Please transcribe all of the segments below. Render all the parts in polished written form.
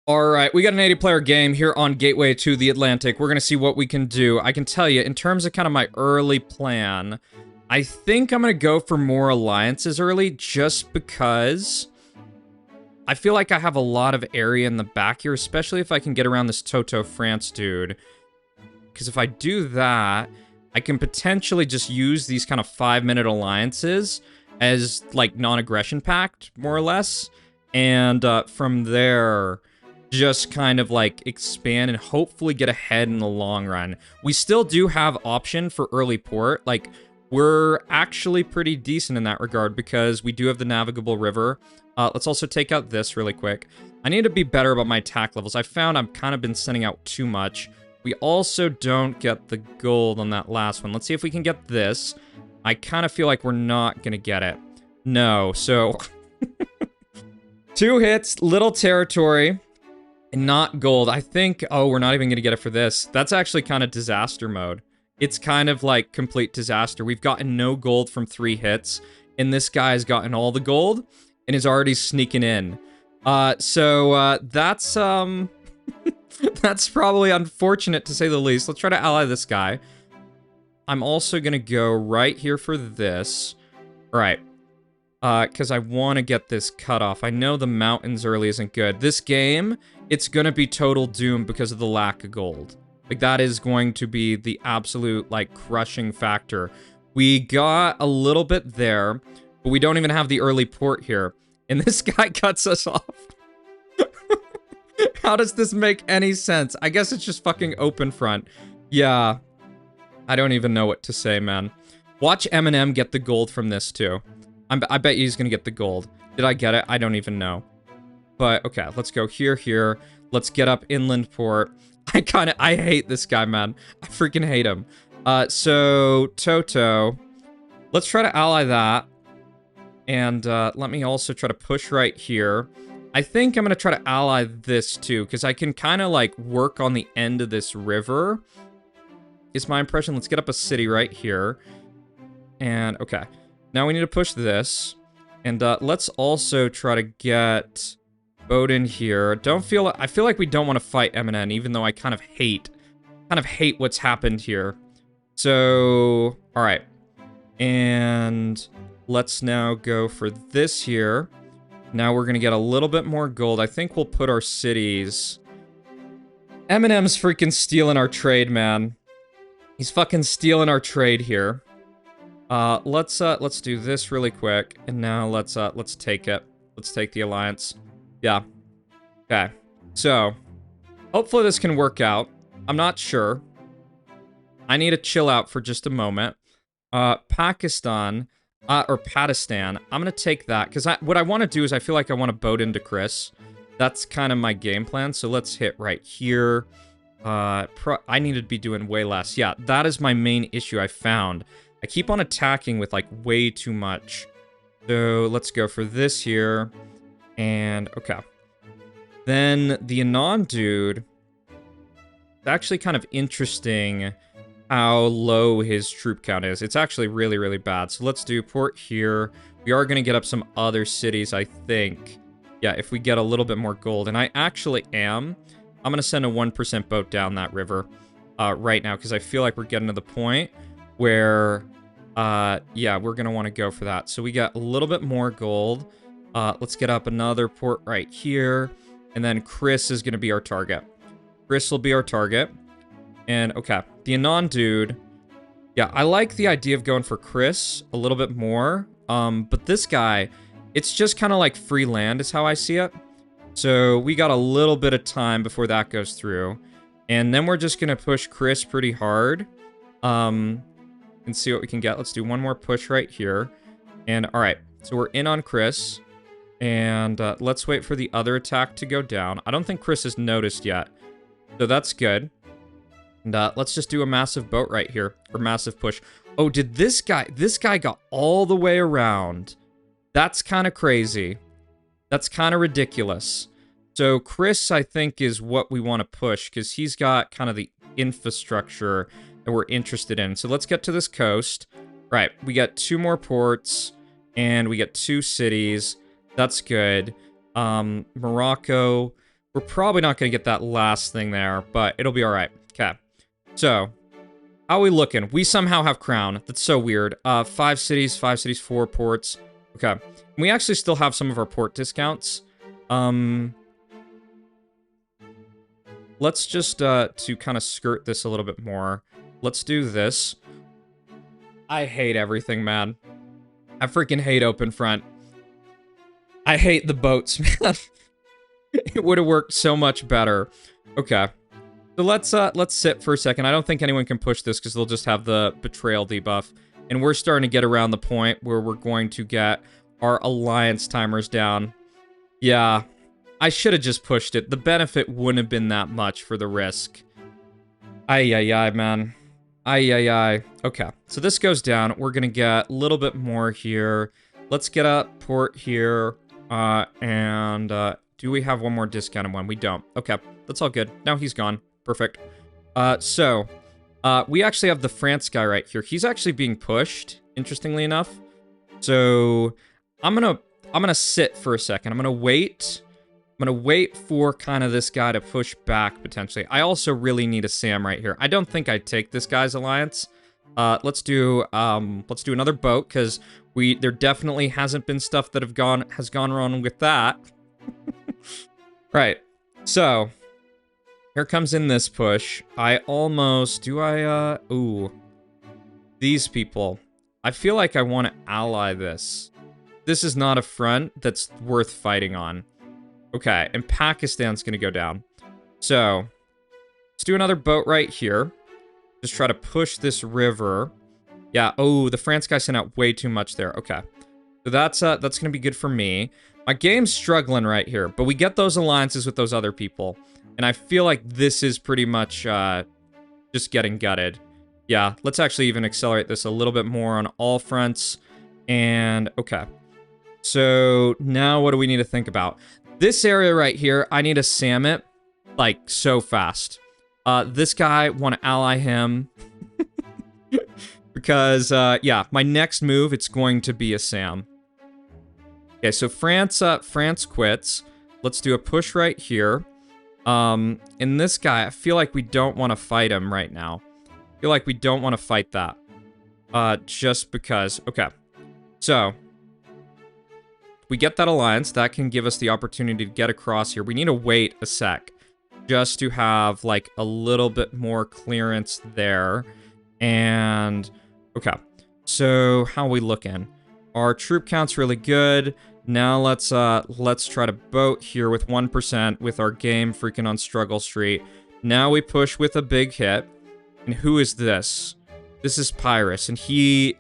All right, we got an 80-player game here on Gateway to the Atlantic. We're going to see what we can do. I can tell you, in terms of kind of my early plan, I think I'm going to go for more alliances early just because I feel like I have a lot of area in the back here, especially if I can get around this Toto France dude. Because if I do that, I can potentially just use these kind of 5-minute alliances as, like, non-aggression pact, more or less. And from there, just kind of, like, expand and hopefully get ahead in the long run. We still do have option for early port. Like, we're actually pretty decent in that regard because we do have the navigable river. Let's also take out this really quick. I need to be better about my attack levels. I found I've kind of been sending out too much. We also don't get the gold on that last one. Let's see if we can get this. I kind of feel like we're not going to get it. No, so 2 hits, little territory, and not gold. I think, oh, we're not even going to get it for this. That's actually kind of disaster mode. It's kind of like complete disaster. We've gotten no gold from 3 hits, and this guy's gotten all the gold and is already sneaking in. So that's that's probably unfortunate to say the least. Let's try to ally this guy. I'm also gonna go right here for this. All right. Because I want to get this cut off. I know the mountains early isn't good. This game, it's gonna be total doom because of the lack of gold. Like, that is going to be the absolute, like, crushing factor. We got a little bit there, but we don't even have the early port here. And this guy cuts us off. How does this make any sense? I guess it's just fucking open front. Yeah. I don't even know what to say, man. Watch Eminem get the gold from this, too. I bet he's gonna get the gold. Did I get it? I don't even know. But, okay, let's go here. Let's get up inland port. I hate this guy, man. I freaking hate him. So, Toto. Let's try to ally that. And, let me also try to push right here. I think I'm gonna try to ally this, too, because I can kind of, like, work on the end of this river. Is my impression. Let's get up a city right here. And, okay. Now we need to push this. And, let's also try to get boat in here. I feel like we don't want to fight Eminem, even though I kind of hate what's happened here. So, all right. And let's now go for this here. Now we're going to get a little bit more gold. I think we'll put our cities. Eminem's freaking stealing our trade, man. He's fucking stealing our trade here. Let's do this really quick. And now let's take it. Let's take the alliance. Yeah. Okay. So, hopefully this can work out. I'm not sure. I need to chill out for just a moment. Pakistan, or Pakistan, I'm gonna take that, because what I want to do is I feel like I want to boat into Chris. That's kind of my game plan, so let's hit right here. I need to be doing way less. Yeah, that is my main issue I found. I keep on attacking with, like, way too much. So, let's go for this here. And, okay. Then, the Anon dude, it's actually kind of interesting how low his troop count is. It's actually really, really bad. So, let's do port here. We are going to get up some other cities, I think. Yeah, if we get a little bit more gold. And I actually am. I'm going to send a 1% boat down that river right now, because I feel like we're getting to the point where, yeah, we're going to want to go for that. So, we got a little bit more gold. Let's get up another port right here. And then Chris is going to be our target. Chris will be our target. And, okay, the Anon dude. Yeah, I like the idea of going for Chris a little bit more. But this guy, it's just kind of like free land is how I see it. So we got a little bit of time before that goes through. And then we're just going to push Chris pretty hard. And see what we can get. Let's do one more push right here. And, all right, so we're in on Chris. And let's wait for the other attack to go down. I don't think Chris has noticed yet. So that's good. And let's just do a massive boat right here. Or massive push. Oh, did this guy got all the way around. That's kind of crazy. That's kind of ridiculous. So Chris, I think, is what we want to push. Because he's got kind of the infrastructure that we're interested in. So let's get to this coast. Right, we got 2 more ports. And we got 2 cities. That's good. Morocco. We're probably not going to get that last thing there, but it'll be all right. Okay. So, how are we looking? We somehow have crown. That's so weird. 5 cities, 4 ports. Okay. We actually still have some of our port discounts. Let's just, to kind of skirt this a little bit more, let's do this. I hate everything, man. I freaking hate open front. I hate the boats, man. It would have worked so much better. Okay. So let's sit for a second. I don't think anyone can push this because they'll just have the betrayal debuff. And we're starting to get around the point where we're going to get our alliance timers down. Yeah. I should have just pushed it. The benefit wouldn't have been that much for the risk. Ay, man. Ay. Okay. So this goes down. We're going to get a little bit more here. Let's get a port here. Do we have one more discounted one? We don't. Okay. That's all good. Now he's gone. Perfect. We actually have the France guy right here. He's actually being pushed, interestingly enough. So I'm gonna sit for a second. I'm gonna wait. I'm gonna wait for kind of this guy to push back potentially. I also really need a Sam right here. I don't think I'd take this guy's alliance. Let's do another boat because there definitely hasn't been stuff that has gone wrong with that. Right. So here comes in this push. Ooh. These people. I feel like I want to ally this. This is not a front that's worth fighting on. Okay, and Pakistan's gonna go down. So, let's do another boat right here. Just try to push this river. Yeah, oh, the France guy sent out way too much there. Okay. So that's gonna be good for me. My game's struggling right here, but we get those alliances with those other people. And I feel like this is pretty much just getting gutted. Yeah, let's actually even accelerate this a little bit more on all fronts. And, okay. So, now what do we need to think about? This area right here, I need to Sam it, like, so fast. This guy, want to ally him. Because, yeah, my next move, it's going to be a Sam. Okay, so France quits. Let's do a push right here. And this guy, I feel like we don't want to fight him right now. I feel like we don't want to fight that. Just because. Okay. So, we get that alliance. That can give us the opportunity to get across here. We need to wait a sec. Just to have, like, a little bit more clearance there. And, okay. So, how are we looking? Our troop count's really good. Now let's try to boat here with 1% with our game freaking on Struggle Street. Now we push with a big hit. And who is this? This is Pyrrhus, and he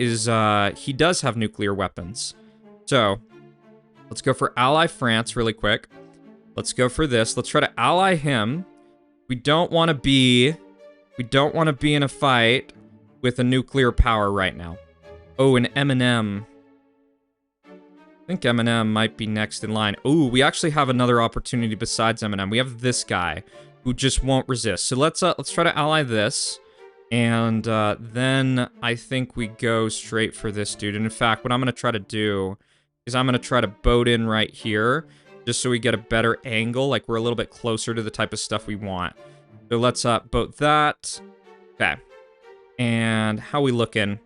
does have nuclear weapons. So, let's go for ally France really quick. Let's go for this. Let's try to ally him. We don't want to be in a fight with a nuclear power right now. Oh, and Eminem. I think Eminem might be next in line. Ooh, we actually have another opportunity besides Eminem. We have this guy who just won't resist. So let's try to ally this. And then I think we go straight for this dude. And in fact, what I'm going to try to do is I'm going to try to boat in right here just so we get a better angle. Like we're a little bit closer to the type of stuff we want. So let's boat that. Okay. And how we looking?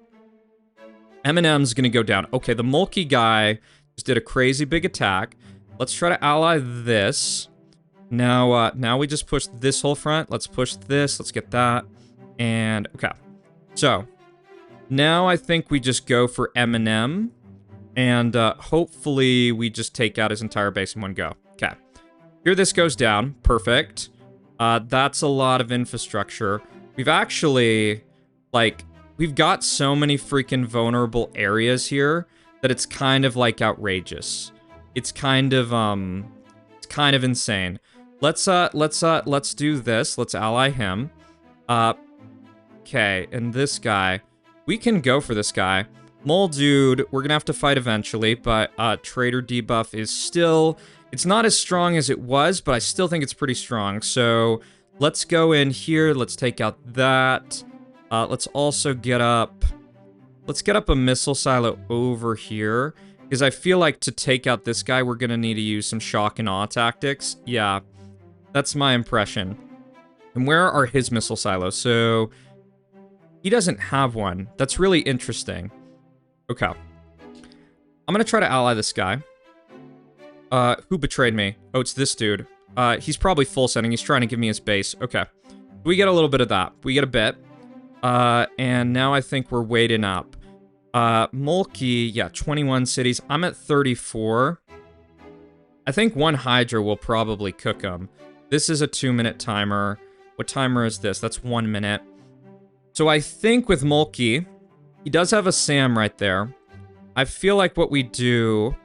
Eminem's going to go down. Okay, the Mulkey guy just did a crazy big attack. Let's try to ally this. Now we just push this whole front. Let's push this. Let's get that. And, okay. So, now I think we just go for Eminem. And hopefully we just take out his entire base in one go. Okay. Here this goes down. Perfect. That's a lot of infrastructure. We've actually, like, we've got so many freaking vulnerable areas here that it's kind of, like, outrageous. It's kind of insane. Let's do this. Let's ally him. Okay, and this guy. We can go for this guy. Mole dude, we're gonna have to fight eventually, but Trader debuff is still... It's not as strong as it was, but I still think it's pretty strong. So, let's go in here. Let's take out that. Let's also get up... Let's get up a missile silo over here. Because I feel like to take out this guy, we're gonna need to use some shock and awe tactics. Yeah. That's my impression. And where are his missile silos? So he doesn't have one. That's really interesting. Okay. I'm gonna try to ally this guy. Who betrayed me? Oh, it's this dude. He's probably full sending. He's trying to give me his base. Okay. We get a little bit of that. We get a bit. And now I think we're waiting up. Mulkey, yeah, 21 cities. I'm at 34. I think one Hydra will probably cook him. This is a 2-minute timer. What timer is this? That's 1 minute. So I think with Mulkey, he does have a SAM right there. I feel like what we do...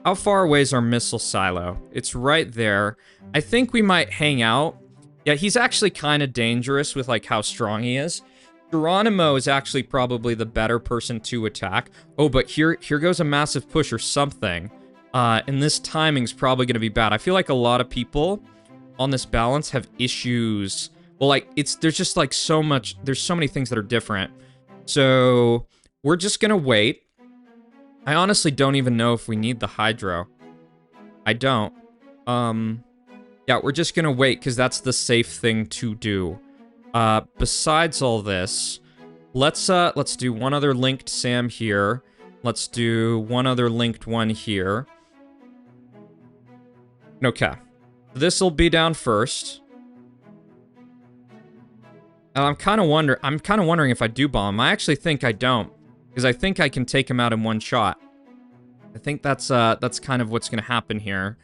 How far away is our missile silo? It's right there. I think we might hang out. Yeah, he's actually kind of dangerous with, like, how strong he is. Geronimo is actually probably the better person to attack. Oh, but here goes a massive push or something. And this timing's probably going to be bad. I feel like a lot of people on this balance have issues. Well, like, there's just, like, so much... There's so many things that are different. So, we're just going to wait. I honestly don't even know if we need the Hydro. I don't. Yeah, we're just gonna wait, because that's the safe thing to do. Besides all this, let's do one other linked SAM here. Let's do one other linked one here. Okay. This'll be down first. And I'm kind of wondering if I do bomb him. I actually think I don't. Because I think I can take him out in one shot. I think that's kind of what's gonna happen here.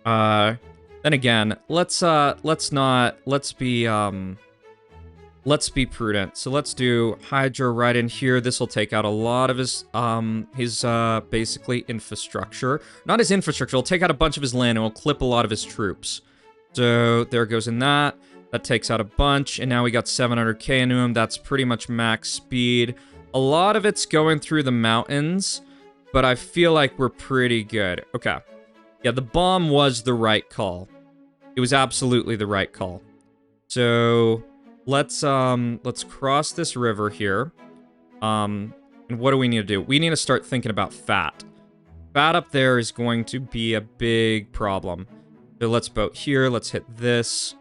Then again, let's be prudent. So let's do Hydra right in here. This will take out a lot of his basically infrastructure. Not his infrastructure, it'll take out a bunch of his land and will clip a lot of his troops. So there goes in that. That takes out a bunch, and now we got 700k into him. That's pretty much max speed. A lot of it's going through the mountains, but I feel like we're pretty good. Okay. Yeah, the bomb was the right call. It was absolutely the right call. So, let's cross this river here. And what do we need to do? We need to start thinking about fat. Fat up there is going to be a big problem. So let's boat here. Let's hit this.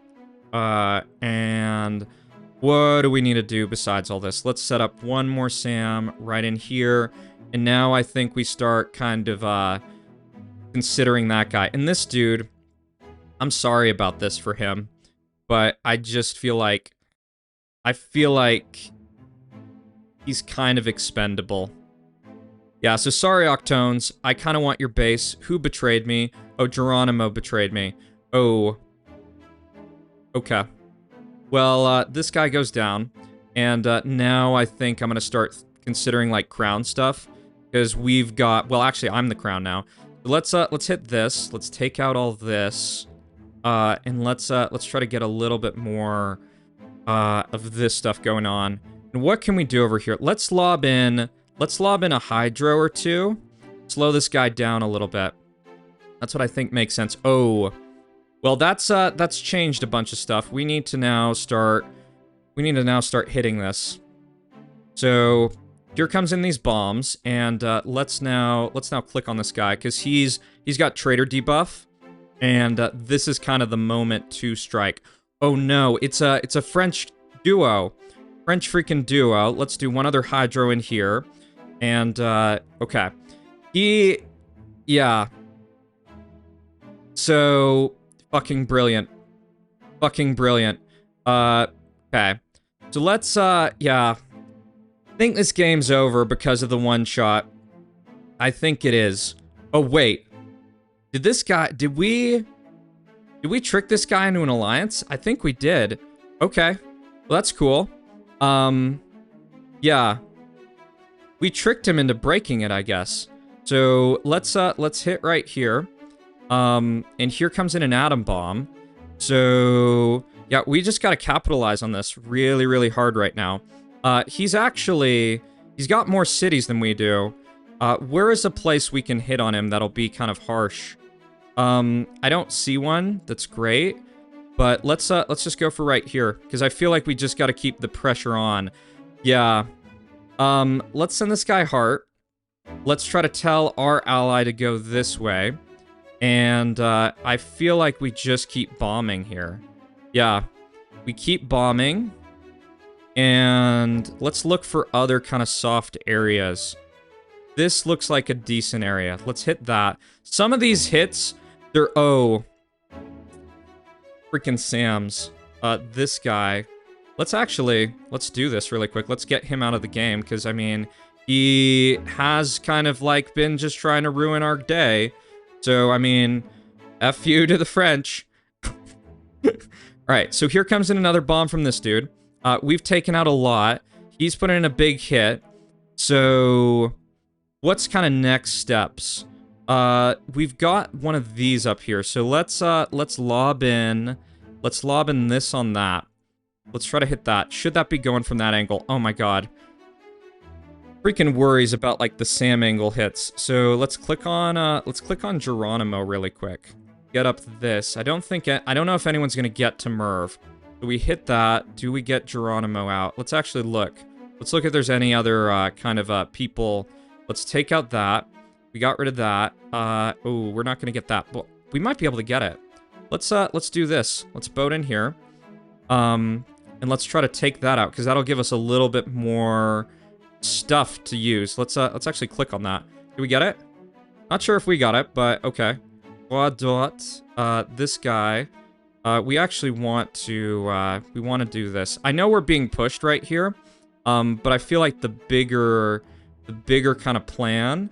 And... what do we need to do besides all this? Let's set up one more SAM right in here. And now I think we start kind of considering that guy. And this dude, I'm sorry about this for him, but I just feel like... he's kind of expendable. Yeah, so sorry, Octones. I kind of want your base. Who betrayed me? Oh, Geronimo betrayed me. Oh. Okay. Well, this guy goes down, and now I think I'm gonna start considering like crown stuff, because we've got. Well, actually, I'm the crown now. Let's hit this. Let's take out all this, and let's try to get a little bit more of this stuff going on. And what can we do over here? Let's lob in a Hydro or two. Slow this guy down a little bit. That's what I think makes sense. Oh. Well, that's changed a bunch of stuff. We need to now start hitting this. So here comes in these bombs, and let's now click on this guy, because he's got traitor debuff, and this is kind of the moment to strike. Oh no, it's a French duo, French freaking duo. Let's do one other Hydro in here, and okay, yeah. So. Fucking brilliant. Fucking brilliant. Okay. So let's, yeah. I think this game's over because of the one shot. I think it is. Oh, wait. Did we trick this guy into an alliance? I think we did. Okay. Well, that's cool. Yeah. We tricked him into breaking it, I guess. So let's hit right here. And here comes in an atom bomb. So, yeah, we just gotta capitalize on this really, really hard right now. He's got more cities than we do. Where is a place we can hit on him that'll be kind of harsh? I don't see one that's great, but let's just go for right here, because I feel like we just gotta keep the pressure on. Yeah. Let's send this guy Heart. Let's try to tell our ally to go this way. And I feel like we just keep bombing here. Yeah, we keep bombing. And let's look for other kind of soft areas. This looks like a decent area. Let's hit that. Some of these hits, they're... Oh. Freaking Sam's. This guy. Let's do this really quick. Let's get him out of the game, because, I mean, he has kind of, like, been just trying to ruin our day. So, I mean, F you to the French. Alright, so here comes in another bomb from this dude. We've taken out a lot. He's put in a big hit. So, what's kind of next steps? We've got one of these up here. So let's lob in this on that. Let's try to hit that. Should that be going from that angle? Oh my god. Freaking worries about, like, the Sam angle hits. So let's click on Geronimo really quick. Get up this. I don't know if anyone's gonna get to Merv. So we hit that. Do we get Geronimo out? Let's actually look. Let's look if there's any other kind of people. Let's take out that. We got rid of that. Oh, we're not gonna get that. But we might be able to get it. Let's do this. Let's boat in here. And let's try to take that out, because that'll give us a little bit more stuff to use. Let's actually click on that. Did we get it? Not sure if we got it, but okay. This guy. We actually want to do this. I know we're being pushed right here, but I feel like the bigger kind of plan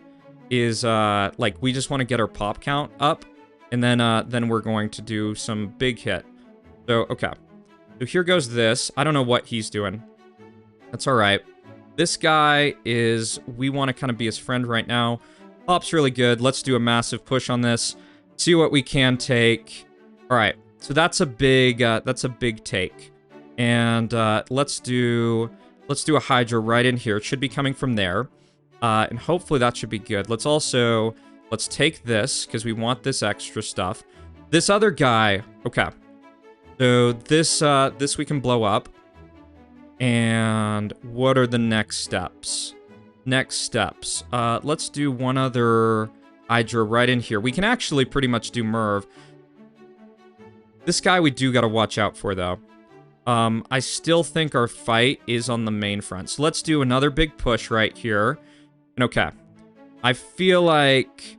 is, like, we just want to get our pop count up, and then we're going to do some big hit. So, okay. So here goes this. I don't know what he's doing. That's alright. This guy is... We want to kind of be his friend right now. Pop's really good. Let's do a massive push on this. See what we can take. Alright. So that's a big take. And let's do a Hydra right in here. It should be coming from there. And hopefully that should be good. Let's take this, because we want this extra stuff. This other guy, okay. So this we can blow up. And what are the next steps? Let's do one other Hydra right in here. We can actually pretty much do Merv. This guy we do gotta watch out for, though. I still think our fight is on the main front. So let's do another big push right here. And okay. I feel like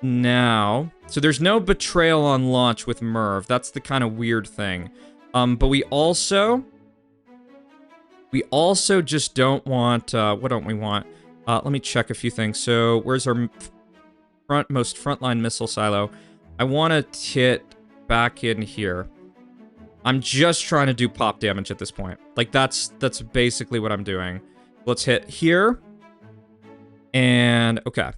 now... So there's no betrayal on launch with Merv. That's the kind of weird thing. But we also just don't want... what don't we want? Let me check a few things. So where's our most frontline missile silo? I want to hit back in here. I'm just trying to do pop damage at this point. Like, that's basically what I'm doing. Let's hit here. And, okay.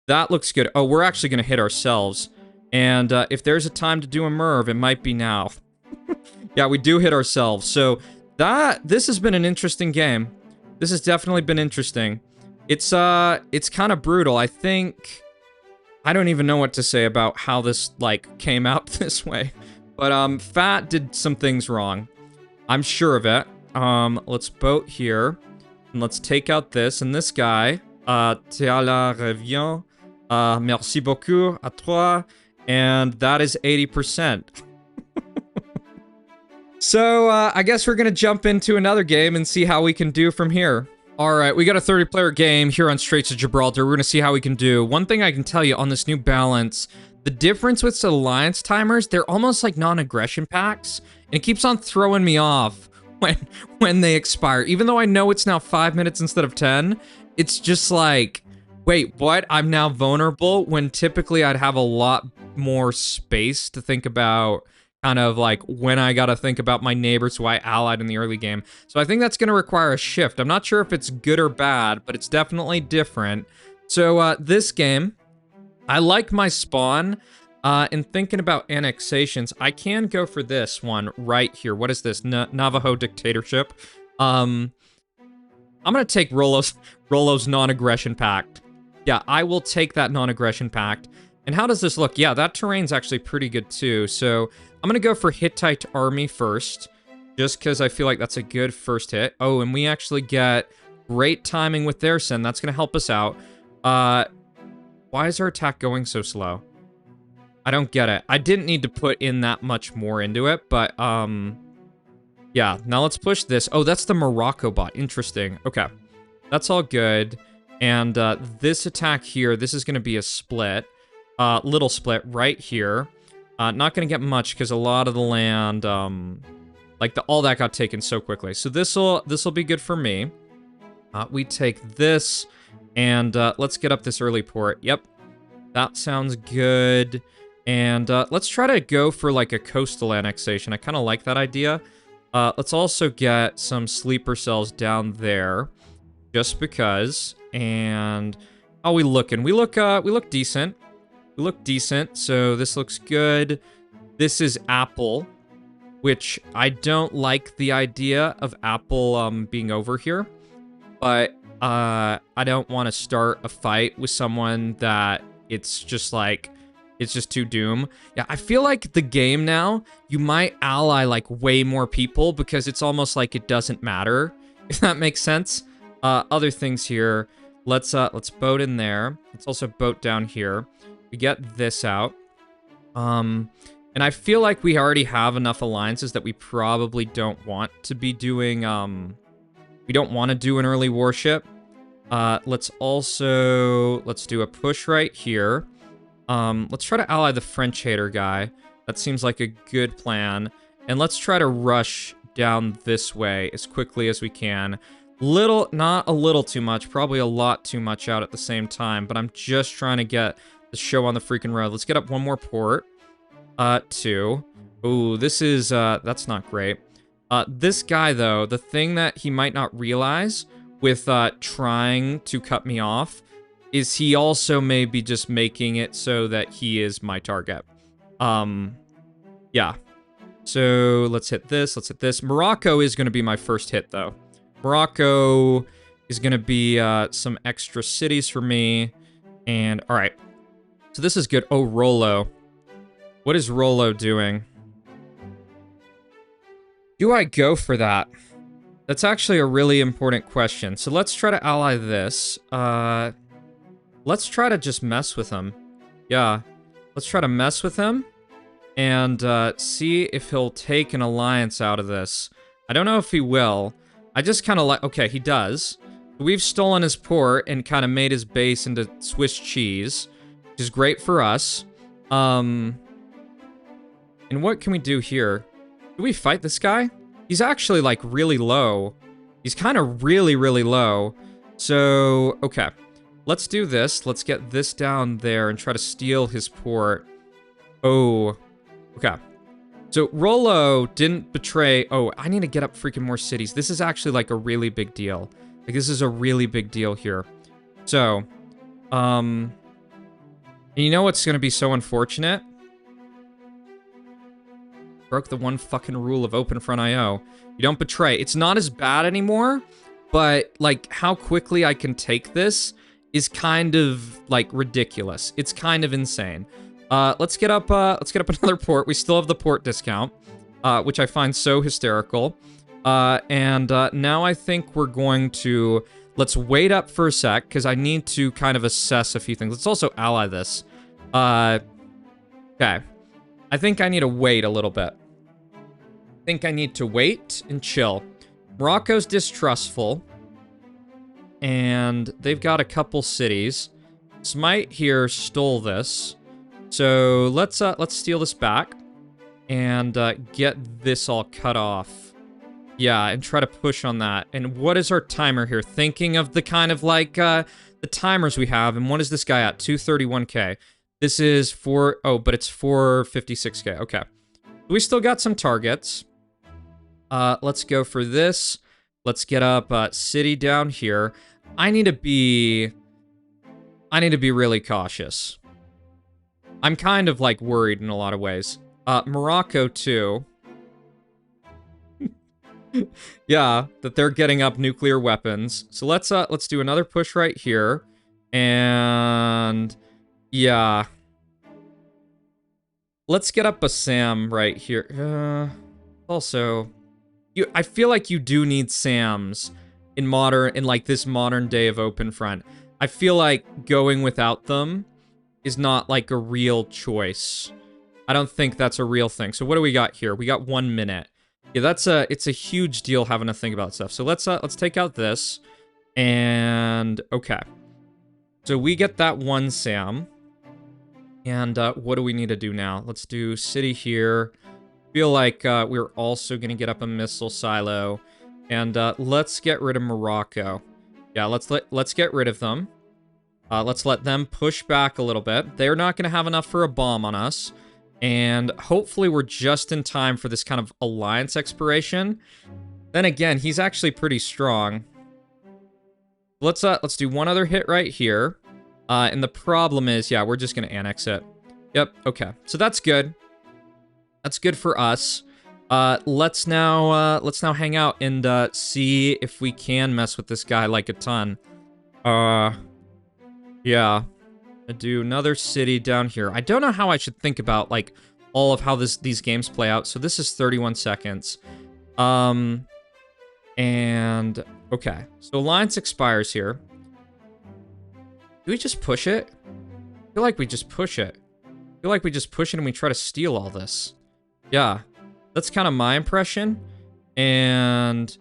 That looks good. Oh, we're actually going to hit ourselves. And if there's a time to do a Merv, it might be now. Yeah, we do hit ourselves. So, this has been an interesting game. This has definitely been interesting. It's kind of brutal. I think... I don't even know what to say about how this, like, came out this way. But, Fat did some things wrong. I'm sure of it. Let's boat here. And let's take out this. And this guy, te la revient. Merci beaucoup à toi. And that is 80%. So, I guess we're gonna jump into another game and see how we can do from here. Alright, we got a 30-player game here on Straits of Gibraltar. We're gonna see how we can do. One thing I can tell you on this new balance, the difference with alliance timers, they're almost like non-aggression packs, and it keeps on throwing me off when they expire. Even though I know it's now 5 minutes instead of 10, it's just like, wait, what? I'm now vulnerable when typically I'd have a lot more space to think about kind of like when I gotta think about my neighbors who I allied in the early game. So I think that's gonna require a shift. I'm not sure if it's good or bad, but it's definitely different. So this game, I like my spawn. In thinking about annexations, I can go for this one right here. What is this? Navajo dictatorship. I'm gonna take Rolo's non-aggression pact. Yeah, I will take that non-aggression pact. And how does this look? Yeah, that terrain's actually pretty good too. So I'm gonna go for Hittite army first, just because I feel like that's a good first hit. Oh, and we actually get great timing with their send. That's gonna help us out. Why is our attack going so slow? I don't get it. I didn't need to put in that much more into it, but, yeah. Now let's push this. Oh, that's the Morocco bot. Interesting. Okay. That's all good. And, this attack here, this is going to be a split. Little split right here. Not going to get much because a lot of the land, like, all that got taken so quickly. So this'll be good for me. We take this, and, let's get up this early port. Yep. That sounds good. And let's try to go for, like, a coastal annexation. I kind of like that idea. Let's also get some sleeper cells down there, just because. And how we looking? We look decent. We look decent, so this looks good. This is Apple, which I don't like the idea of Apple being over here. But I don't want to start a fight with someone that it's just like... It's just too doom. Yeah, I feel like the game now, you might ally, like, way more people because it's almost like it doesn't matter, if that makes sense. Other things here. Let's boat in there. Let's also boat down here. We get this out. And I feel like we already have enough alliances that we probably don't want to be doing, we don't want to do an early warship. Let's do a push right here. Let's try to ally the French hater guy. That seems like a good plan. And let's try to rush down this way as quickly as we can. Not a little too much, probably a lot too much out at the same time, but I'm just trying to get the show on the freaking road. Let's get up one more port. 2. Ooh, this is, that's not great. This guy, though, the thing that he might not realize with, trying to cut me off is he also may be just making it so that he is my target. Yeah. So let's hit this, let's hit this. Morocco is going to be my first hit, though. Morocco is going to be some extra cities for me. And, all right. So this is good. Oh, Rollo. What is Rollo doing? Do I go for that? That's actually a really important question. So let's try to ally this. Let's try to just mess with him. Yeah. Let's try to mess with him. And see if he'll take an alliance out of this. I don't know if he will. I just kind of like... Okay, he does. We've stolen his port and kind of made his base into Swiss cheese. Which is great for us. And what can we do here? Do we fight this guy? He's actually, like, really low. He's kind of really, really low. So, okay. Let's do this. Let's get this down there and try to steal his port. Oh. Okay. So, Rollo didn't betray... Oh, I need to get up freaking more cities. This is actually, like, a really big deal. Like, this is a really big deal here. So, and you know what's gonna be so unfortunate? Broke the one fucking rule of OpenFront.io. You don't betray. It's not as bad anymore, but, like, how quickly I can take this is kind of, like, ridiculous. It's kind of insane. Let's get up another port. We still have the port discount, which I find so hysterical. And now I think we're going to... Let's wait up for a sec, because I need to kind of assess a few things. Let's also ally this. Okay. I think I need to wait a little bit. I think I need to wait and chill. Morocco's distrustful. And they've got a couple cities. Smite here stole this. So let's steal this back. And get this all cut off. Yeah, and try to push on that. And what is our timer here? Thinking of the kind of like the timers we have. And what is this guy at? 231k. This is but it's 456k. Okay. We still got some targets. Let's go for this. Let's get up city down here. I need to be really cautious. I'm kind of like worried in a lot of ways. Morocco too. Yeah, that they're getting up nuclear weapons. So let's do another push right here. And yeah. Let's get up a SAM right here. Also, I feel like you do need SAMs in like this modern day of OpenFront. I feel like going without them is not like a real choice. I don't think that's a real thing. So what do we got here? We got 1 minute. Yeah, it's a huge deal having to think about stuff. So let's take out this. And okay. So we get that 1 Sam. And what do we need to do now? Let's do city here. Feel like we're also gonna get up a missile silo. And let's get rid of Morocco. Yeah, let's get rid of them. Let's let them push back a little bit. They're not gonna have enough for a bomb on us. And hopefully we're just in time for this kind of alliance expiration. Then again, he's actually pretty strong. Let's do one other hit right here. And the problem is, yeah, we're just gonna annex it. Yep, okay. So that's good. That's good for us. Let's now hang out and see if we can mess with this guy like a ton. Yeah. I do another city down here. I don't know how I should think about like all of how these games play out. So this is 31 seconds. And okay. So alliance expires here. Do we just push it? I feel like we just push it. I feel like we just push it and we try to steal all this. Yeah. That's kind of my impression. And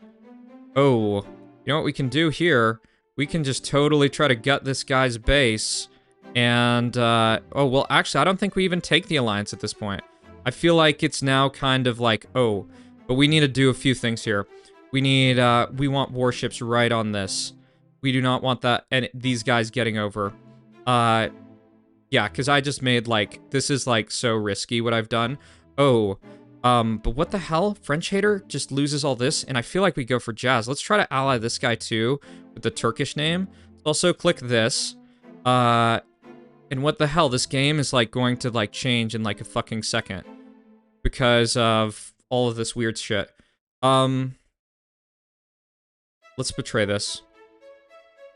oh, you know what we can do here? We can just totally try to gut this guy's base. And, oh, well, actually, I don't think we even take the alliance at this point. I feel like it's now kind of like, oh, but we need to do a few things here. We need, we want warships right on this. We do not want that, and these guys getting over. Yeah, because I just made, like, this is, like, so risky what I've done. Oh, but what the hell? French hater just loses all this, and I feel like we go for Jazz. Let's try to ally this guy, too, with the Turkish name. Also, click this. And what the hell? This game is, like, going to, like, change in, like, a fucking second. Because of all of this weird shit. Let's betray this.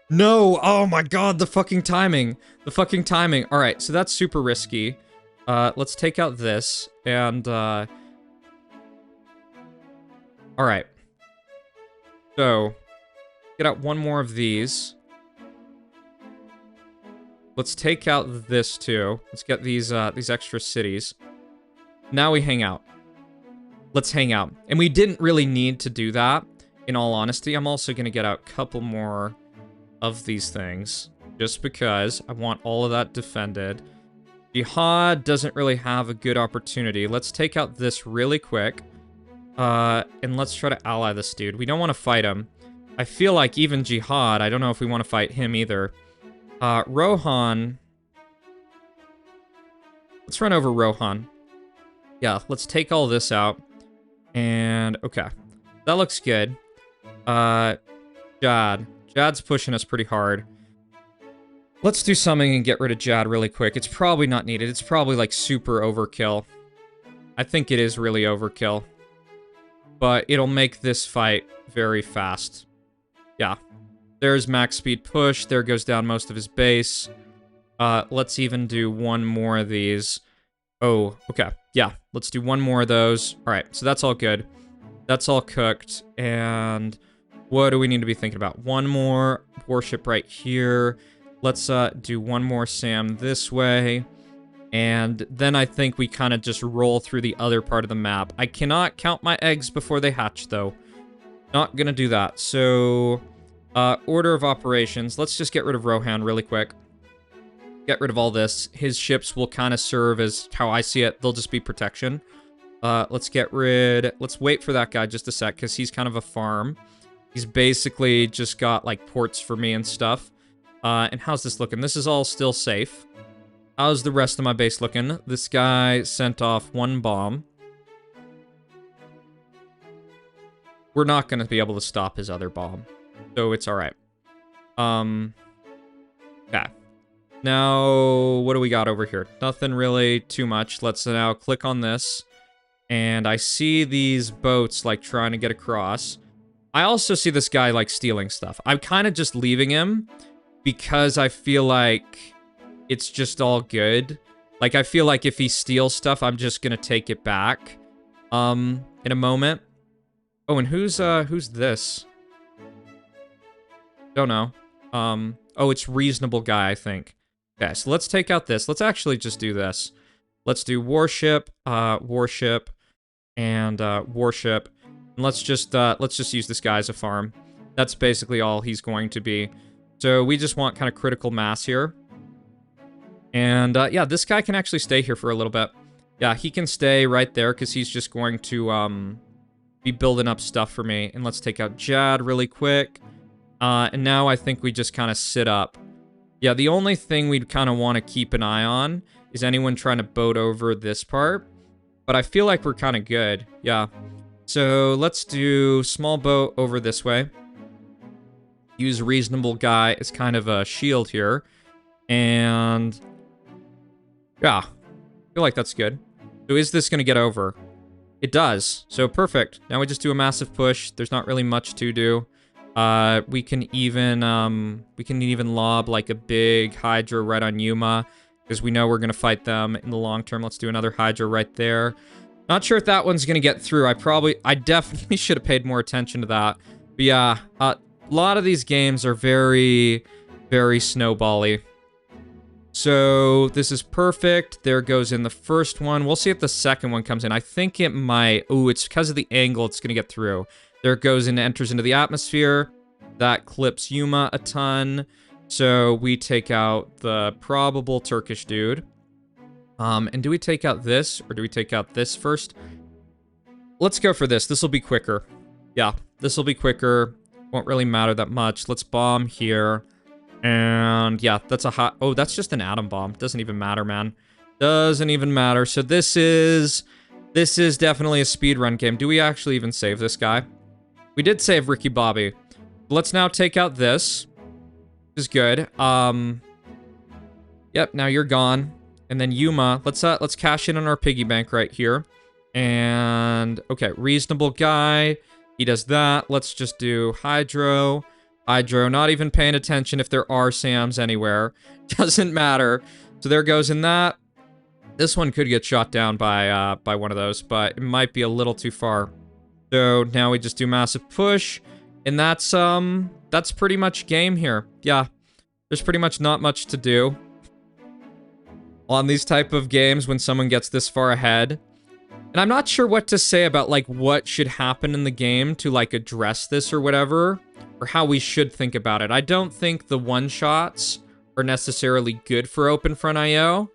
No! Oh my god, the fucking timing. The fucking timing. Alright, so that's super risky. Let's take out this, and, alright. So, get out one more of these. Let's take out this, too. Let's get these extra cities. Now we hang out. Let's hang out. And we didn't really need to do that, in all honesty. I'm also gonna get out a couple more of these things, just because I want all of that defended. Jihad doesn't really have a good opportunity. Let's take out this really quick. And let's try to ally this dude. We don't want to fight him. I feel like even Jihad, I don't know if we want to fight him either. Rohan. Let's run over Rohan. Yeah, let's take all this out. And, okay. That looks good. Jad. Jad's pushing us pretty hard. Let's do something and get rid of Jad really quick. It's probably not needed. It's probably, like, super overkill. I think it is really overkill. But it'll make this fight very fast. Yeah. There's max speed push. There goes down most of his base. Let's even do one more of these. Oh, okay. Yeah, let's do one more of those. All right, so that's all good. That's all cooked. And what do we need to be thinking about? One more warship right here. Let's do one more SAM this way. And then I think we kind of just roll through the other part of the map. I cannot count my eggs before they hatch, though. Not gonna do that. So, order of operations. Let's just get rid of Rohan really quick. Get rid of all this. His ships will kind of serve as how I see it. They'll just be protection. Let's wait for that guy just a sec, because he's kind of a farm. He's basically just got, like, ports for me and stuff. And how's this looking? This is all still safe. How's the rest of my base looking? This guy sent off one bomb. We're not going to be able to stop his other bomb. So it's alright. Okay. Now, what do we got over here? Nothing really too much. Let's now click on this. And I see these boats, like, trying to get across. I also see this guy, like, stealing stuff. I'm kind of just leaving him because I feel like it's just all good. Like, I feel like if he steals stuff, I'm just gonna take it back in a moment. Oh, and who's this? Don't know. Oh, it's Reasonable Guy, I think. Okay, so let's take out this. Let's actually just do this. Let's do warship, warship, and warship. And let's just use this guy as a farm. That's basically all he's going to be. So we just want kind of critical mass here. And yeah, this guy can actually stay here for a little bit. Yeah, he can stay right there because he's just going to be building up stuff for me. And let's take out Jad really quick. And now I think we just kind of sit up. Yeah, the only thing we'd kind of want to keep an eye on is anyone trying to boat over this part. But I feel like we're kind of good. Yeah. So let's do small boat over this way. Use reasonable guy as kind of a shield here. And yeah, I feel like that's good. So is this going to get over? It does. So perfect. Now we just do a massive push. There's not really much to do. We can even lob like a big Hydra right on Yuma because we know we're going to fight them in the long term. Let's do another Hydra right there. Not sure if that one's going to get through. I definitely should have paid more attention to that. But yeah, a lot of these games are very, very snowbally. So this is perfect. There goes in the first one. We'll see if the second one comes in. I think it might. Oh, it's because of the angle it's going to get through. There it goes and enters into the atmosphere. That clips Yuma a ton. So we take out the probable Turkish dude. And do we take out this or do we take out this first? Let's go for this. This will be quicker. Yeah, this will be quicker. Won't really matter that much. Let's bomb here. And yeah, that's a hot... Oh, that's just an atom bomb. Doesn't even matter, man. Doesn't even matter. So this is definitely a speedrun game. Do we actually even save this guy? We did save Ricky Bobby. Let's now take out this. This is good. Yep, now you're gone. And then Yuma, let's cash in on our piggy bank right here. And okay, reasonable guy. He does that. Let's just do Hydro. Hydro, not even paying attention if there are Sams anywhere. Doesn't matter. So there goes in that. This one could get shot down by one of those, but it might be a little too far. So now we just do massive push, and that's pretty much game here. Yeah, there's pretty much not much to do on these type of games when someone gets this far ahead. And I'm not sure what to say about like what should happen in the game to like address this or whatever, or how we should think about it. I don't think the one-shots are necessarily good for OpenFrontIO.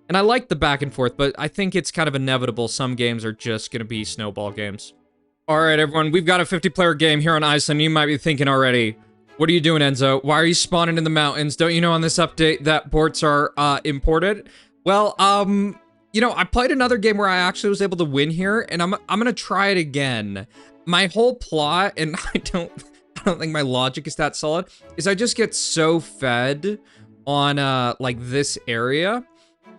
And I like the back and forth, but I think it's kind of inevitable. Some games are just going to be snowball games. All right, everyone, we've got a 50-player game here on Iceland. You might be thinking already, what are you doing, Enzo? Why are you spawning in the mountains? Don't you know on this update that ports are imported? Well, you know, I played another game where I actually was able to win here, and I'm going to try it again. My whole plot, and I don't think my logic is that solid, is I just get so fed on, like, this area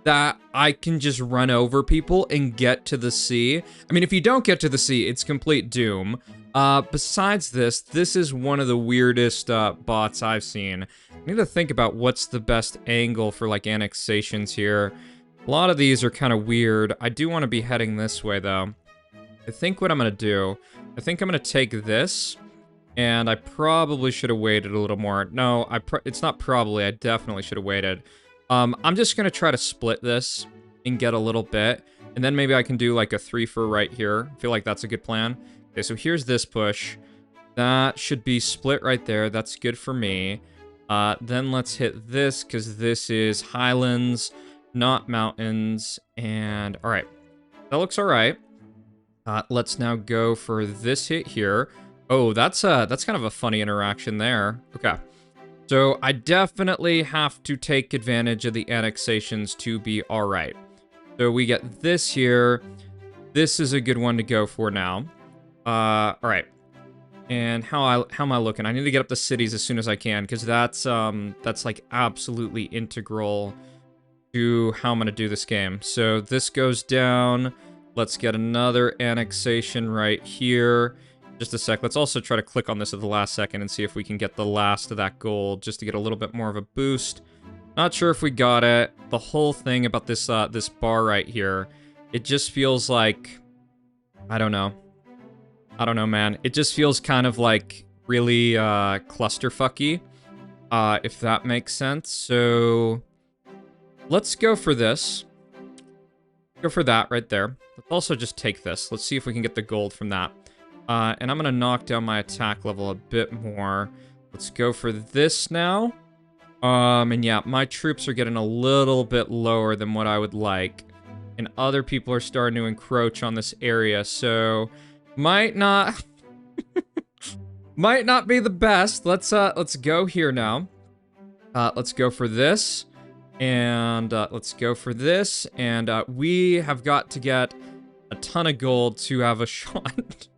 that I can just run over people and get to the sea. I mean, if you don't get to the sea, it's complete doom. Besides this is one of the weirdest bots I've seen. I need to think about what's the best angle for, like, annexations here. A lot of these are kind of weird. I do want to be heading this way, though. I think what I'm going to do, I think I'm going to take this, and I probably should have waited a little more. No, it's not probably, I definitely should have waited. I'm just going to try to split this and get a little bit, and then maybe I can do like a 3 for right here. I feel like that's a good plan. Okay, so here's this push. That should be split right there. That's good for me. Then let's hit this, because this is highlands, not mountains, and all right. That looks all right. Let's now go for this hit here. Oh, that's kind of a funny interaction there. Okay. So I definitely have to take advantage of the annexations to be all right. So we get this here. This is a good one to go for now. All right. And how am I looking? I need to get up the cities as soon as I can, because that's like absolutely integral to how I'm gonna do this game. So this goes down. Let's get another annexation right here. Just a sec. Let's also try to click on this at the last second and see if we can get the last of that gold, just to get a little bit more of a boost. Not sure if we got it. The whole thing about this this bar right here, it just feels like, I don't know. I don't know, man. It just feels kind of like really clusterfucky. if that makes sense. So let's go for this. Go for that right there. Let's also just take this. Let's see if we can get the gold from that. And I'm going to knock down my attack level a bit more. Let's go for this now. And yeah, my troops are getting a little bit lower than what I would like. And other people are starting to encroach on this area, so might not might not be the best. Let's go here now. Let's go for this. And let's go for this. And we have got to get a ton of gold to have a shot.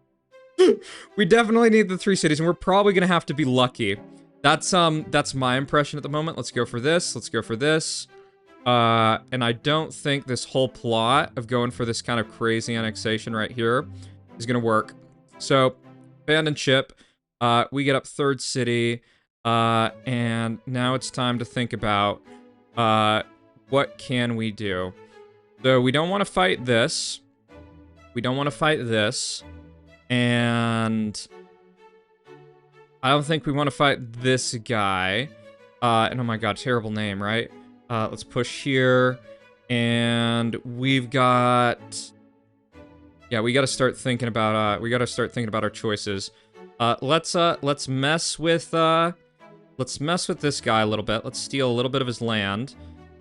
We definitely need the 3 cities, and we're probably gonna have to be lucky. That's my impression at the moment. Let's go for this. Let's go for this. And I don't think this whole plot of going for this kind of crazy annexation right here is gonna work. So, abandoned ship. We get up 3rd city. And now it's time to think about, what can we do? So, we don't want to fight this. We don't want to fight this. And I don't think we want to fight this guy. And oh my god, terrible name, right? Let's push here. And we've got... Yeah, we gotta start thinking about, our choices. Let's mess with this guy a little bit. Let's steal a little bit of his land.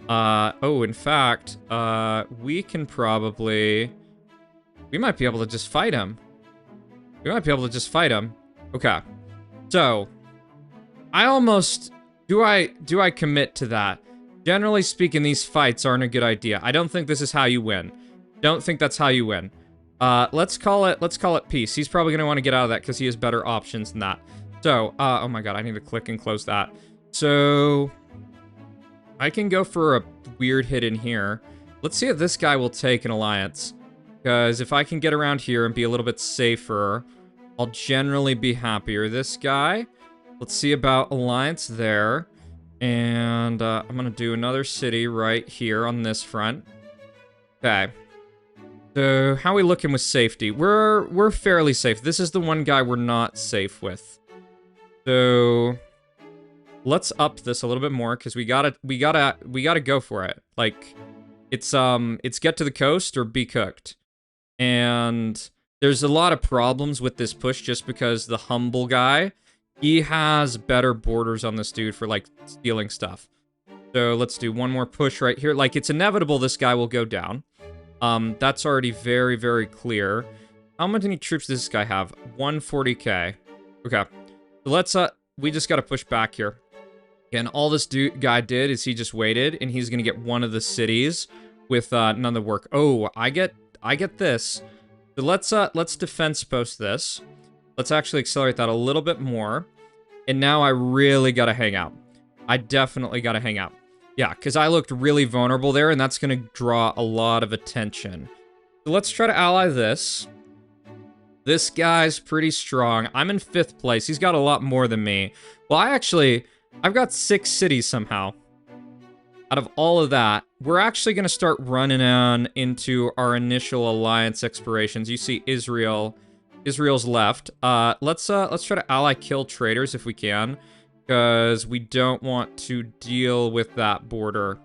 Oh, in fact, we might be able to just fight him. Okay. So, I almost... Do I commit to that? Generally speaking, these fights aren't a good idea. I don't think this is how you win. Don't think that's how you win. Let's call it peace. He's probably gonna want to get out of that because he has better options than that. So, oh my god, I need to click and close that. So, I can go for a weird hit in here. Let's see if this guy will take an alliance. Because if I can get around here and be a little bit safer, I'll generally be happier. This guy, let's see about alliance there. And I'm going to do another city right here on this front. Okay. So, how are we looking with safety? We're fairly safe. This is the one guy we're not safe with. So, let's up this a little bit more because we gotta go for it. Like, it's get to the coast or be cooked. And there's a lot of problems with this push just because the humble guy, he has better borders on this dude for, like, stealing stuff. So let's do one more push right here. Like, it's inevitable this guy will go down. That's already very, very clear. How many troops does this guy have? 140k. Okay. So let's, we just gotta push back here. And all this guy did is he just waited, and he's gonna get one of the cities with, none of the work. Oh, I get this. So let's defense post this. Let's actually accelerate that a little bit more. And now I really gotta hang out. I definitely gotta hang out. Yeah, because I looked really vulnerable there, and that's gonna draw a lot of attention. So let's try to ally this. This guy's pretty strong. I'm in 5th place. He's got a lot more than me. Well, I've got 6 cities somehow. Out of all of that, we're actually going to start running on into our initial alliance expirations. You see Israel's left. Let's try to ally kill traitors if we can, because we don't want to deal with that border.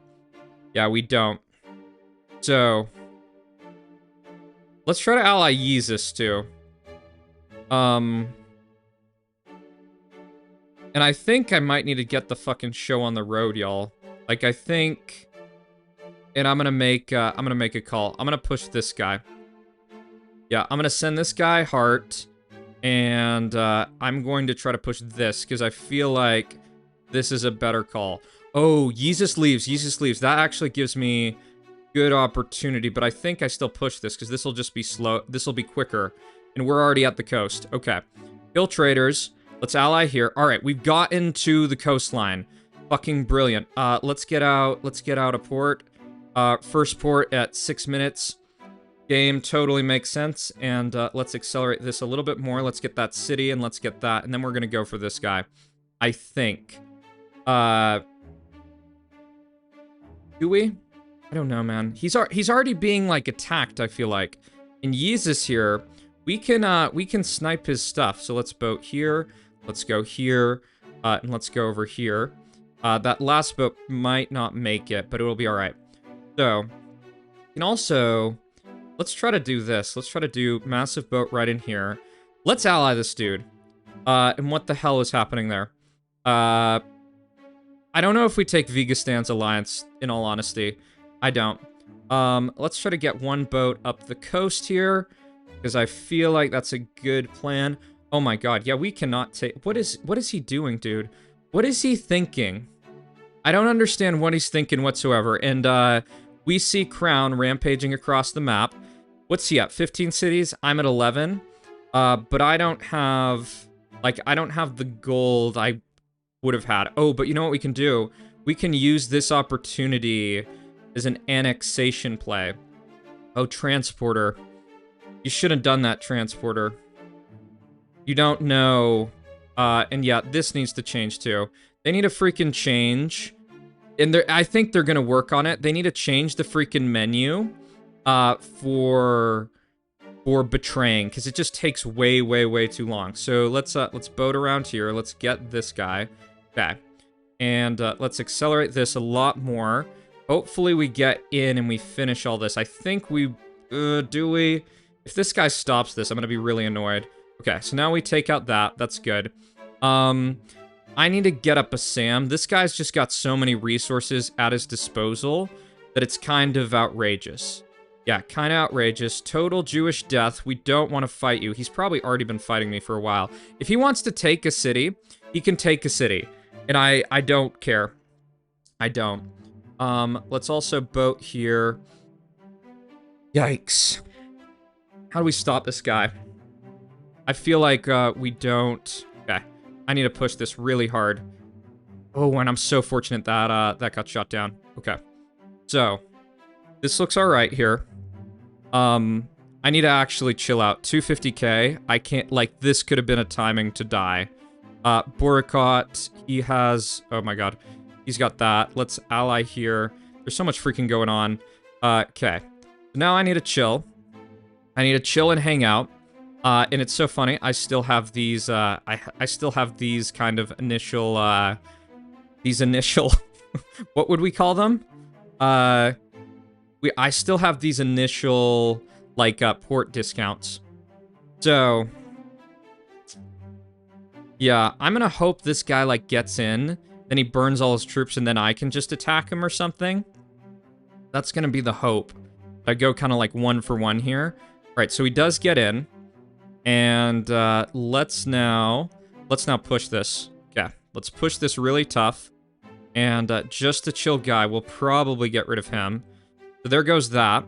Yeah, we don't. So, let's try to ally Jesus too. And I think I might need to get the fucking show on the road, y'all. Like, I think... And I'm gonna make a call. I'm gonna push this guy. Yeah, I'm gonna send this guy heart. And, I'm going to try to push this, because I feel like this is a better call. Oh, Jesus leaves. That actually gives me good opportunity, but I think I still push this, because this will just be slow. This will be quicker. And we're already at the coast. Okay. Kill traitors. Let's ally here. Alright, we've gotten to the coastline. Fucking brilliant. Let's get out a port. First port at 6 minutes. Game totally makes sense. And let's accelerate this a little bit more. Let's get that city and let's get that. And then we're gonna go for this guy. I think. Do we? I don't know, man. He's already being, like, attacked, I feel like. And Yeezus here, we can snipe his stuff. So let's boat here. Let's go here. And let's go over here. That last boat might not make it, but it will be all right. So, and also, let's try to do this. Let's try to do massive boat right in here. Let's ally this dude. And what the hell is happening there? I don't know if we take Vigastan's alliance, in all honesty. I don't. Let's try to get one boat up the coast here, because I feel like that's a good plan. Oh my god, yeah, we cannot take... What is he doing, dude? What is he thinking? I don't understand what he's thinking whatsoever. And, we see Crown rampaging across the map. What's he at? 15 cities? I'm at 11. But I don't have... Like, I don't have the gold I would have had. Oh, but you know what we can do? We can use this opportunity as an annexation play. Oh, Transporter. You should have done that, Transporter. You don't know. And yeah, this needs to change too. They need a freaking change. And I think they're gonna work on it. They need to change the freaking menu for betraying, because it just takes way, way, way too long. So let's boat around here. Let's get this guy. Okay. And let's accelerate this a lot more. Hopefully we get in and we finish all this. I think we... do we? If this guy stops this, I'm gonna be really annoyed. Okay, so now we take out that. That's good. I need to get up a Sam. This guy's just got so many resources at his disposal that it's kind of outrageous. Yeah, kind of outrageous. Total Jewish death. We don't want to fight you. He's probably already been fighting me for a while. If he wants to take a city, he can take a city. And I don't care. I don't. Let's also boat here. Yikes. How do we stop this guy? I feel like we don't... Okay. I need to push this really hard. Oh, and I'm so fortunate that that got shot down. Okay. So, this looks alright here. I need to actually chill out. 250k. I can't... Like, this could have been a timing to die. Boycott, he has... Oh my god. He's got that. Let's ally here. There's so much freaking going on. Okay. Now I need to chill. I need to chill and hang out. And it's so funny. I still have these, I still have these kind of initial, what would we call them? I still have these initial, like, port discounts. So, yeah, I'm gonna hope this guy, like, gets in, then he burns all his troops, and then I can just attack him or something. That's gonna be the hope. I go kind of like 1 for 1 here. All right, so he does get in. And let's now push this. Yeah, let's push this really tough. And just a chill guy, we'll probably get rid of him. So there goes that.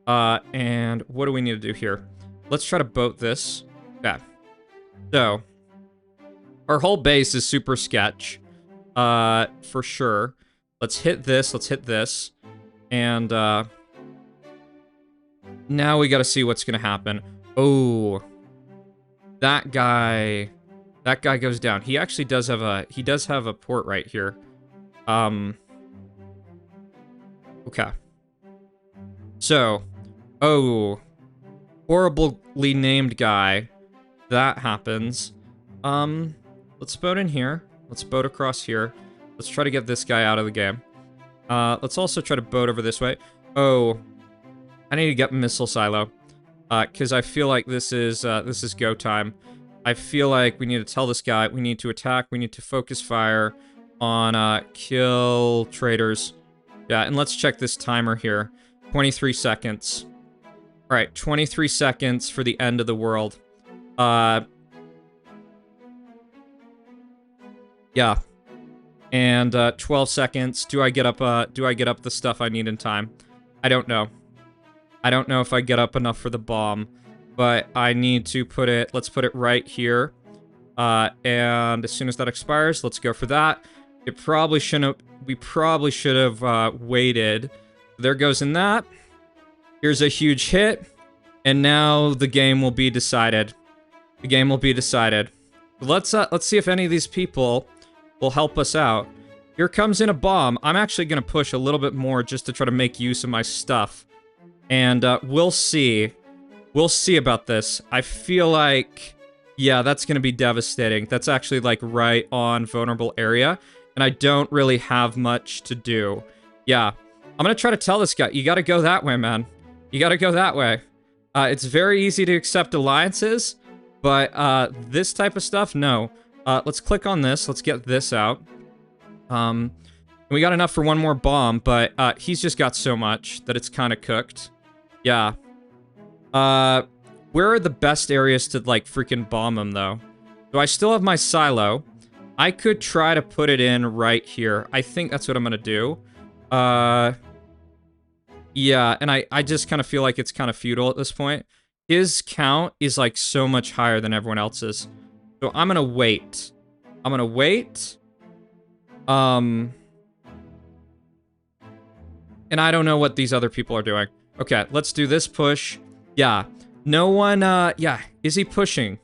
And what do we need to do here? Let's try to boat this. Okay. So, our whole base is super sketch. For sure. Let's hit this, let's hit this. And now we gotta see what's gonna happen. Oh... That guy goes down. He actually does have a port right here. Okay. So, oh, horribly named guy. That happens. Let's boat in here. Let's boat across here. Let's try to get this guy out of the game. Let's also try to boat over this way. Oh, I need to get missile silo. Because I feel like this is go time. I feel like we need to tell this guy, we need to attack, we need to focus fire on, kill traitors. Yeah, and let's check this timer here. 23 seconds. Alright, 23 seconds for the end of the world. Yeah. And, 12 seconds. Do I get up the stuff I need in time? I don't know. I don't know if I get up enough for the bomb, but I need to put it, let's put it right here. And as soon as that expires, let's go for that. It probably shouldn't have, we probably should have waited. There goes in that. Here's a huge hit. And now the game will be decided. The game will be decided. Let's see if any of these people will help us out. Here comes in a bomb. I'm actually going to push a little bit more just to try to make use of my stuff. And we'll see. We'll see about this. I feel like Yeah, that's gonna be devastating. That's actually, like, right on vulnerable area, and I don't really have much to do. Yeah, I'm gonna try to tell this guy, you gotta go that way, man. You gotta go that way. It's very easy to accept alliances, but this type of stuff, no. Let's click on this. Let's get this out. We got enough for one more bomb, but he's just got so much that it's kind of cooked. Yeah. Where are the best areas to, like, freaking bomb him, though? So I still have my silo. I could try to put it in right here. I think that's what I'm gonna do. Yeah, and I just kind of feel like it's kind of futile at this point. His count is, like, so much higher than everyone else's. So I'm gonna wait. I'm gonna wait. And I don't know what these other people are doing. Okay, let's do this push. Yeah. No one, yeah. Is he pushing?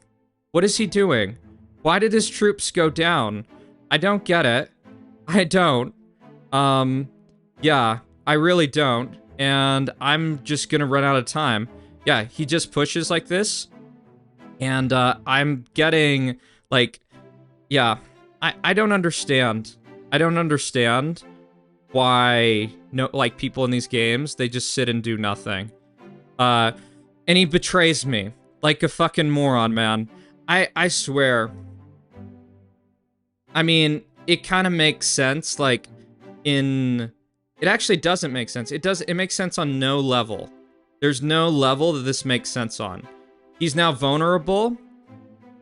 What is he doing? Why did his troops go down? I don't get it. I don't. Yeah, I really don't. And I'm just gonna run out of time. Yeah, he just pushes like this. And, I'm getting, like, yeah. I don't understand. I don't understand why, no, like, people in these games, they just sit and do nothing. And he betrays me. Like a fucking moron, man. I swear. I mean, it kind of makes sense, like, in... It actually doesn't make sense. It makes sense on no level. There's no level that this makes sense on. He's now vulnerable.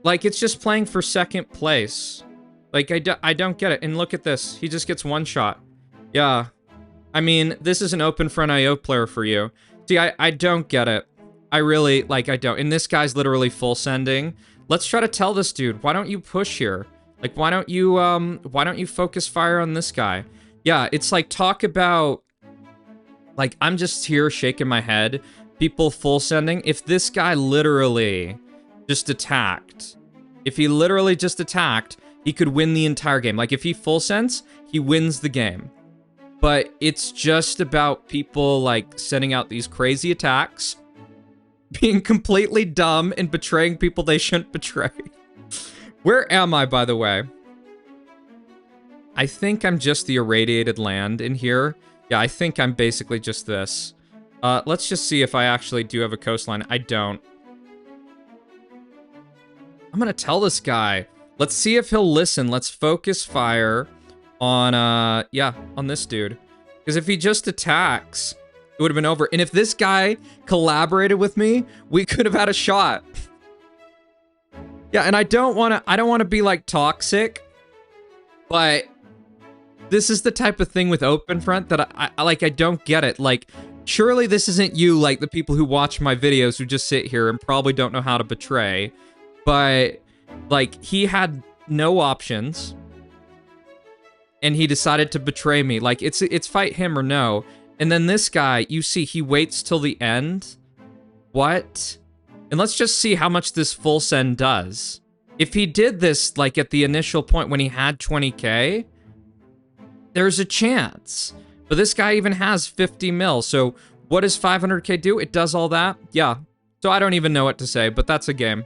Like, it's just playing for second place. Like, I don't get it. And look at this. He just gets one shot. Yeah. I mean, this is an open front IO player for you. See, I don't get it. I really, like, I don't. And this guy's literally full sending. Let's try to tell this dude, why don't you push here? Like, why don't you focus fire on this guy? Yeah, it's like, talk about, like, I'm just here shaking my head. People full sending. If this guy literally just attacked, if he literally just attacked, he could win the entire game. Like, if he full sends, he wins the game. But it's just about people, like, sending out these crazy attacks, being completely dumb, and betraying people they shouldn't betray. Where am I, by the way? I think I'm just the irradiated land in here. Yeah, I think I'm basically just this. Let's just see if I actually do have a coastline. I don't. I'm gonna tell this guy. Let's see if he'll listen. Let's focus fire on, yeah, on this dude. Because if he just attacks, it would have been over. And if this guy collaborated with me, we could have had a shot. Yeah, and I don't want to be, like, toxic, but this is the type of thing with Open Front that I don't get it. Like, surely this isn't you, like, the people who watch my videos who just sit here and probably don't know how to betray. But, like, he had no options, and he decided to betray me. Like, it's fight him or no. And then this guy, you see, he waits till the end. What? And let's just see how much this full send does. If he did this, like, at the initial point when he had 20k, there's a chance. But this guy even has 50 mil, so what does 500k do? It does all that? Yeah. So I don't even know what to say, but that's a game.